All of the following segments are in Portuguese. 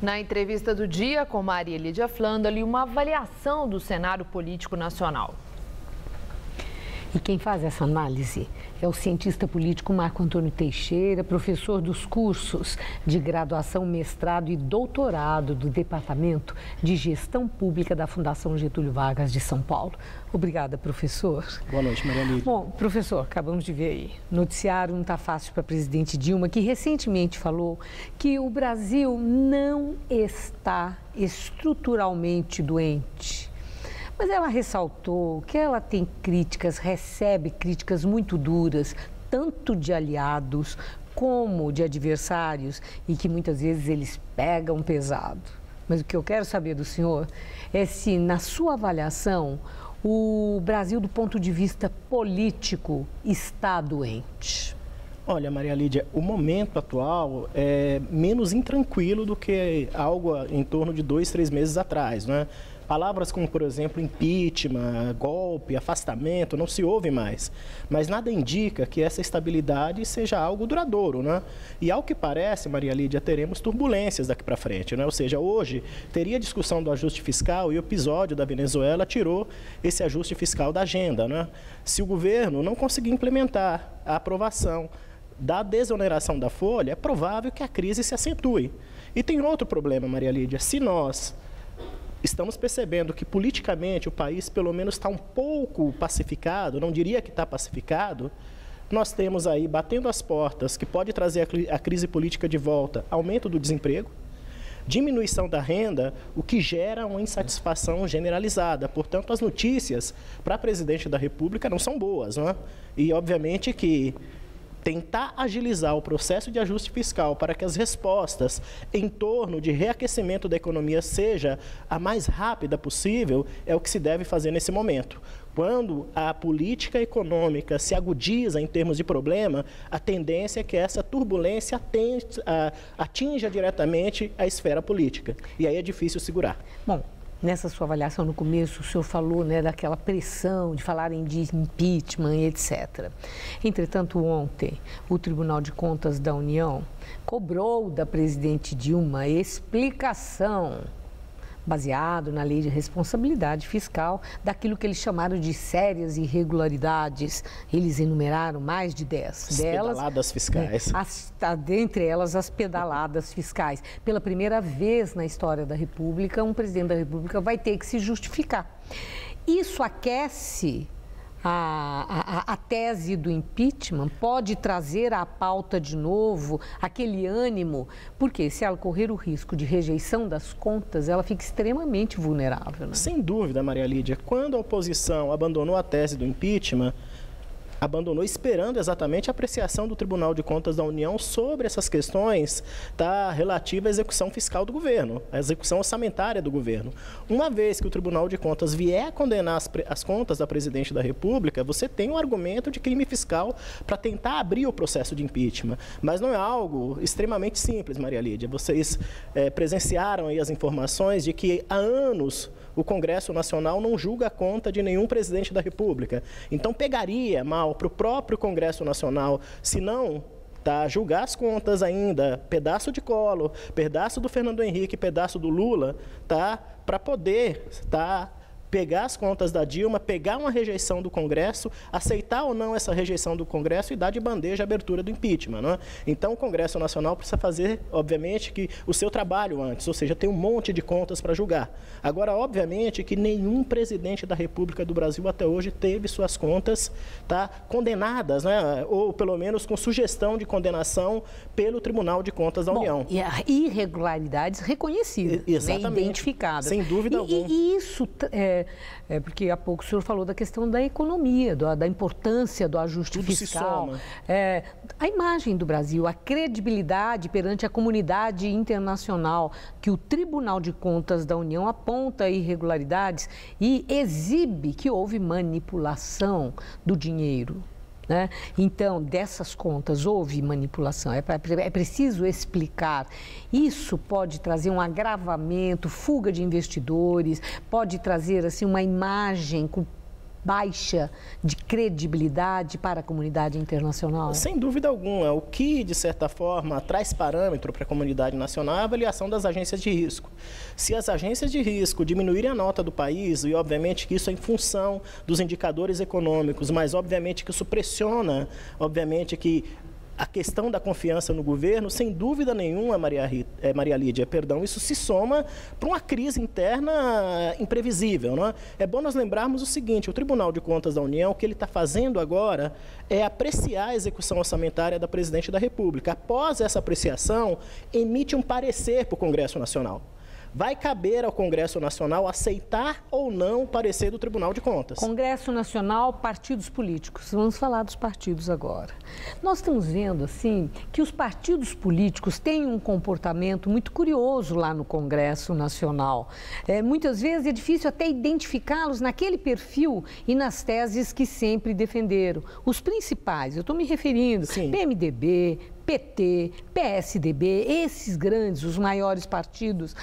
Na entrevista do dia com Maria Lídia Flandali, uma avaliação do cenário político nacional. E quem faz essa análise é o cientista político Marco Antônio Teixeira, professor dos cursos de graduação, mestrado e doutorado do Departamento de Gestão Pública da Fundação Getúlio Vargas de São Paulo. Obrigada, professor. Boa noite, Maria Lídia. Bom, professor, acabamos de ver aí. Noticiário não está fácil para a presidente Dilma, que recentemente falou que o Brasil não está estruturalmente doente. Mas ela ressaltou que ela tem críticas, recebe críticas muito duras, tanto de aliados como de adversários, e que muitas vezes eles pegam pesado. Mas o que eu quero saber do senhor é se, na sua avaliação, o Brasil, do ponto de vista político, está doente. Olha, Maria Lídia, o momento atual é menos intranquilo do que algo em torno de 2, 3 meses atrás, né? Palavras como, por exemplo, impeachment, golpe, afastamento, não se ouve mais. Mas nada indica que essa estabilidade seja algo duradouro, né? E ao que parece, Maria Lídia, teremos turbulências daqui para frente, né? Ou seja, hoje teria discussão do ajuste fiscal e o episódio da Venezuela tirou esse ajuste fiscal da agenda, né? Se o governo não conseguir implementar a aprovação da desoneração da folha, é provável que a crise se acentue. E tem outro problema, Maria Lídia, se nós estamos percebendo que politicamente o país pelo menos está um pouco pacificado, não diria que está pacificado, nós temos aí batendo as portas que pode trazer a crise política de volta, aumento do desemprego, diminuição da renda, o que gera uma insatisfação generalizada. Portanto, as notícias para a presidente da República não são boas, não é? E obviamente que tentar agilizar o processo de ajuste fiscal para que as respostas em torno de reaquecimento da economia seja a mais rápida possível é o que se deve fazer nesse momento. Quando a política econômica se agudiza em termos de problema, a tendência é que essa turbulência atinja diretamente a esfera política. E aí é difícil segurar. Bom, nessa sua avaliação no começo, o senhor falou, né, daquela pressão de falarem de impeachment e etc. Entretanto, ontem, o Tribunal de Contas da União cobrou da presidente Dilma explicação, baseado na lei de responsabilidade fiscal, daquilo que eles chamaram de sérias irregularidades. Eles enumeraram mais de 10 delas. Pedaladas fiscais. Dentre elas, as pedaladas fiscais. Pela primeira vez na história da República, um presidente da República vai ter que se justificar. Isso aquece a tese do impeachment, pode trazer à pauta de novo aquele ânimo, porque se ela correr o risco de rejeição das contas, ela fica extremamente vulnerável, né? Sem dúvida, Maria Lídia, quando a oposição abandonou a tese do impeachment, abandonou esperando exatamente a apreciação do Tribunal de Contas da União sobre essas questões relativas à execução fiscal do governo, à execução orçamentária do governo. Uma vez que o Tribunal de Contas vier a condenar as contas da presidente da República, você tem um argumento de crime fiscal para tentar abrir o processo de impeachment. Mas não é algo extremamente simples, Maria Lídia. Vocês presenciaram aí as informações de que há anos o Congresso Nacional não julga a conta de nenhum presidente da República. Então, pegaria mal para o próprio Congresso Nacional, se não julgar as contas ainda, pedaço de Collor, pedaço do Fernando Henrique, pedaço do Lula, para poder pegar as contas da Dilma, pegar uma rejeição do Congresso, aceitar ou não essa rejeição do Congresso e dar de bandeja a abertura do impeachment, não é? Então, o Congresso Nacional precisa fazer, obviamente, que o seu trabalho antes, ou seja, tem um monte de contas para julgar. Agora, obviamente, que nenhum presidente da República do Brasil até hoje teve suas contas condenadas, né? Ou pelo menos com sugestão de condenação pelo Tribunal de Contas da União. E irregularidades reconhecidas, né? Identificadas. Sem dúvida alguma. E isso porque há pouco o senhor falou da questão da economia, da importância do ajuste fiscal. Tudo se soma. A imagem do Brasil, a credibilidade perante a comunidade internacional, que o Tribunal de Contas da União aponta irregularidades e exibe que houve manipulação do dinheiro, né? Então, dessas contas houve manipulação, é preciso explicar. Isso pode trazer um agravamento, fuga de investidores, pode trazer assim, uma imagem com baixa de credibilidade para a comunidade internacional? Sem dúvida alguma. O que, de certa forma, traz parâmetro para a comunidade nacional é a avaliação das agências de risco. Se as agências de risco diminuírem a nota do país, e obviamente que isso é em função dos indicadores econômicos, mas obviamente que isso pressiona, obviamente que a questão da confiança no governo, sem dúvida nenhuma, Maria Lídia, isso se soma para uma crise interna imprevisível. Não é? É bom nós lembrarmos o seguinte, o Tribunal de Contas da União, o que ele está fazendo agora é apreciar a execução orçamentária da Presidente da República. Após essa apreciação, emite um parecer para o Congresso Nacional. Vai caber ao Congresso Nacional aceitar ou não o parecer do Tribunal de Contas. Congresso Nacional, partidos políticos. Vamos falar dos partidos agora. Nós estamos vendo, assim, que os partidos políticos têm um comportamento muito curioso lá no Congresso Nacional. Muitas vezes é difícil até identificá-los naquele perfil e nas teses que sempre defenderam. Os principais, eu estou me referindo, Sim. PMDB, PT, PSDB, esses grandes, os maiores partidos,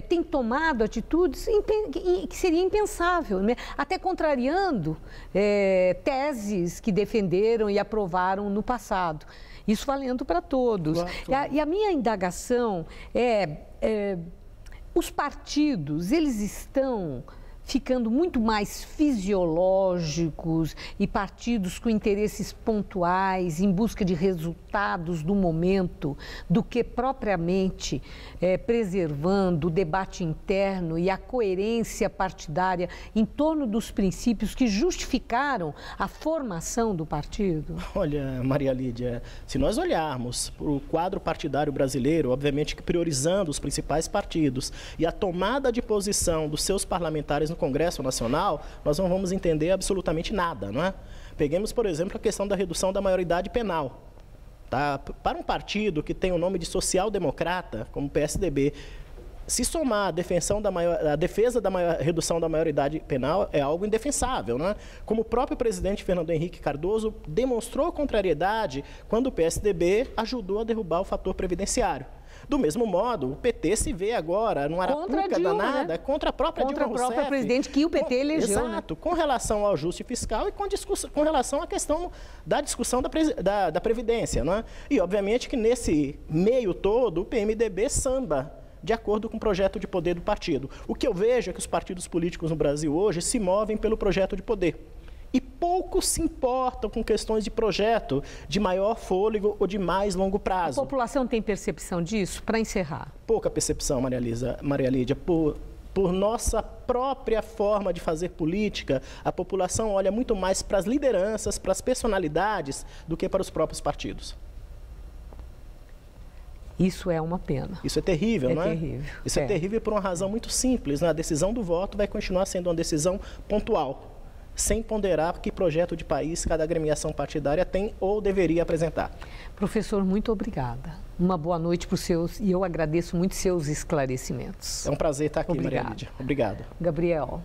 têm tomado atitudes que seria impensável, né? Até contrariando teses que defenderam e aprovaram no passado. Isso valendo para todos. Claro. E a minha indagação os partidos, eles estão ficando muito mais fisiológicos e partidos com interesses pontuais em busca de resultados do momento, do que propriamente preservando o debate interno e a coerência partidária em torno dos princípios que justificaram a formação do partido? Olha, Maria Lídia, se nós olharmos para o quadro partidário brasileiro, obviamente que priorizando os principais partidos e a tomada de posição dos seus parlamentares no Congresso Nacional, nós não vamos entender absolutamente nada, não é? Peguemos, por exemplo, a questão da redução da maioridade penal. Tá? Para um partido que tem o nome de social-democrata, como o PSDB, se somar a defesa da redução da maioridade penal é algo indefensável, não é? Como o próprio presidente Fernando Henrique Cardoso demonstrou contrariedade quando o PSDB ajudou a derrubar o fator previdenciário. Do mesmo modo, o PT se vê agora numa arapuca danada, né? Contra a própria Dilma Rousseff. Contra a própria presidente que o PT elegeu. Exato, né? Com relação ao ajuste fiscal e com relação à questão da discussão da Previdência. Não é? E, obviamente, que nesse meio todo, o PMDB samba de acordo com o projeto de poder do partido. O que eu vejo é que os partidos políticos no Brasil hoje se movem pelo projeto de poder. E poucos se importam com questões de projeto de maior fôlego ou de mais longo prazo. A população tem percepção disso? Para encerrar. Pouca percepção, Maria Lídia. Por nossa própria forma de fazer política, a população olha muito mais para as lideranças, para as personalidades, do que para os próprios partidos. Isso é uma pena. Isso é terrível, não é? Terrível. Isso é terrível por uma razão muito simples, né? A decisão do voto vai continuar sendo uma decisão pontual, sem ponderar que projeto de país cada agremiação partidária tem ou deveria apresentar. Professor, muito obrigada. Uma boa noite para os seus, e eu agradeço muito seus esclarecimentos. É um prazer estar aqui, Obrigada. Maria Lídia. Obrigado. Gabriel.